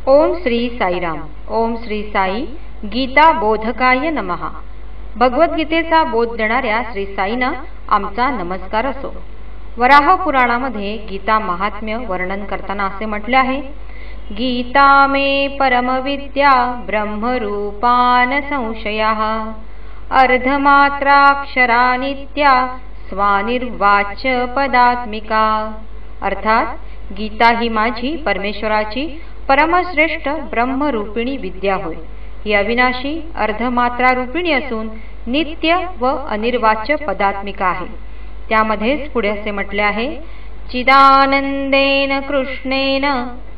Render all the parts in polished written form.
ओम श्री साईराम. ओम श्री साई गीता बोधकाय नमः. भगवद्गीतेचा बोध देणाऱ्या श्री साईंना आमचा नमस्कार असो. वराह पुराणामध्ये गीता महात्म्य वर्णन करताना असे म्हटले आहे, गीता मे परमविद्या ब्रह्मरूपान संशयाः अर्धमात्राक्षरा नित्या स्वानिर्वाच पदात्मिका. अर्थात गीता ही माझी परमेश्वराची परमश्रेष्ठ ब्रह्मरूपिणी विद्या होय. ही अविनाशी अर्धमात्रा रूपिणी असून नित्य व अनिर्वाच्य पदात्मिका आहे. त्यामध्येच पुढे असे म्हटले आहे, चिदानंदेन कृष्णेन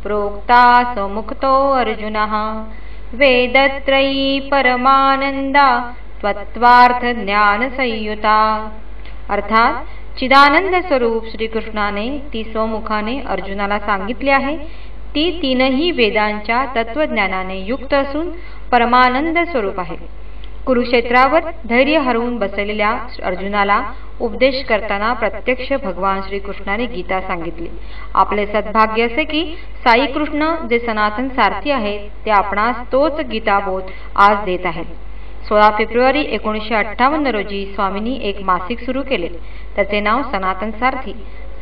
प्रोक्ता समुक्तो अर्जुनः वेदत्रयी परमानंदा तत्त्वार्थ ज्ञान संयुता. अर्थात चिदानंद स्वरूप श्रीकृष्णाने ती स्वमुखाने अर्जुनाला सांगितले आहे. ती तीनही वेदांच्या तत्वज्ञानाने युक्त असून परमानंद स्वरूप आहे. कुरुक्षेत्रावर धैर्य हरवून बसलेल्या अर्जुनाला उपदेश करताना प्रत्यक्ष भगवान श्रीकृष्णाने गीता सांगितली. आपले सद्भाग्य असे की साई कृष्ण जे सनातन सारथी आहेत ते आपणास तोच गीताबोध आज देत आहेत. 16 फेब्रुवारी 1958 रोजी स्वामींनी एक मासिक सुरू केले. त्याचे नाव सनातन सारथी.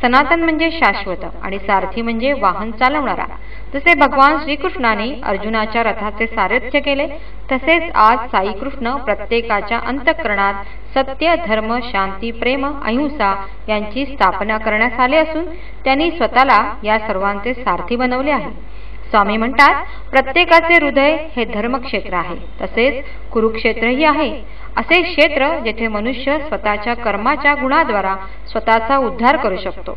सनातन म्हणजे शाश्वत आणि सारथी म्हणजे वाहन चालवणारा. जसे भगवान श्रीकृष्णाने अर्जुनाच्या रथाचे सारथ्य केले, तसेच आज साई कृष्ण प्रत्येकाच्या अंतःकरणात सत्य, धर्म, शांती, प्रेम, अहिंसा यांची स्थापना करण्यास आले असून त्यांनी स्वतःला या सर्वांचे सारथी बनवले आहे. स्वामी म्हणतात, प्रत्येकाचे हृदय हे धर्मक्षेत्र आहे, तसेच कुरुक्षेत्रही आहे. असे क्षेत्र जेथे मनुष्य स्वतःच्या कर्माच्या गुणाद्वारा स्वतःचा उद्धार करू शकतो.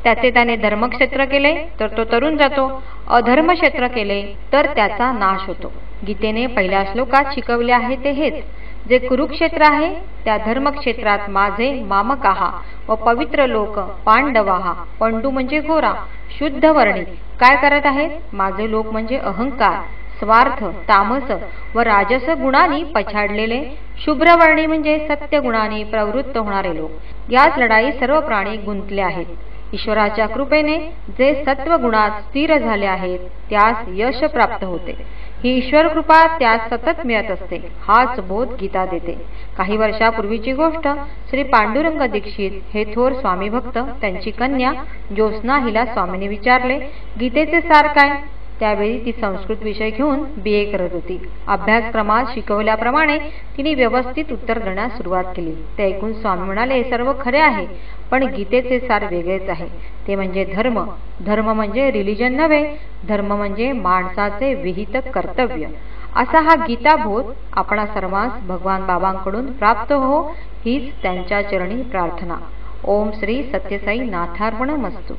त्याचे त्याने धर्मक्षेत्र केले तर तो तरुण जातो, अधर्मक्षेत्र केले तर त्याचा नाश होतो. गीतेने पहिल्या श्लोकात शिकवले आहे ते हेच. जे कुरुक्षेत्र आहे त्या धर्मक्षेत्रात माझे मामकाहा व पवित्र लोक पांडवाहा, पांडू म्हणजे गोरा, शुद्ध वर्णी काय करत आहेत? माझे लोक म्हणजे अहंकार, स्वार्थ, तामस व राजस गुणांनी पछाडलेले, शुभ्रवर्णी म्हणजे सत्य गुणांनी प्रवृत्त होणारे लोक. याच लढाई सर्व प्राणी गुंतले आहेत. ईश्वराच्या कृपेने जे सत्व गुणात स्थिर झाले आहेत त्यास यश प्राप्त होते. ही ईश्वर कृपा त्यास सतत मिळत असते. हाच बोध गीता देते. काही वर्षापूर्वीची गोष्ट. श्री पांडुरंग दीक्षित हे थोर स्वामी भक्त त्यांची कन्या ज्योत्स्ना हिला स्वामींनी विचारले, गीतेचे सार काय? त्यावेळी ती संस्कृत विषय घेऊन BA करत होती. अभ्यासक्रमात शिकवल्याप्रमाणे तिने व्यवस्थित उत्तर देण्यास सुरुवात केली. ते ऐकून स्वामी म्हणाले, सर्व खरे आहे, पण गीतेचे सार वेगळेच आहे. ते म्हणजे धर्म. धर्म म्हणजे रिलिजन नव्हे, धर्म म्हणजे माणसाचे विहित कर्तव्य. असा हा गीताबोध आपणा सर्वांस भगवान बाबांकडून प्राप्त हो, हीच त्यांच्या चरणी प्रार्थना. ओम श्री सत्यसाई नाथार्पणमस्तु.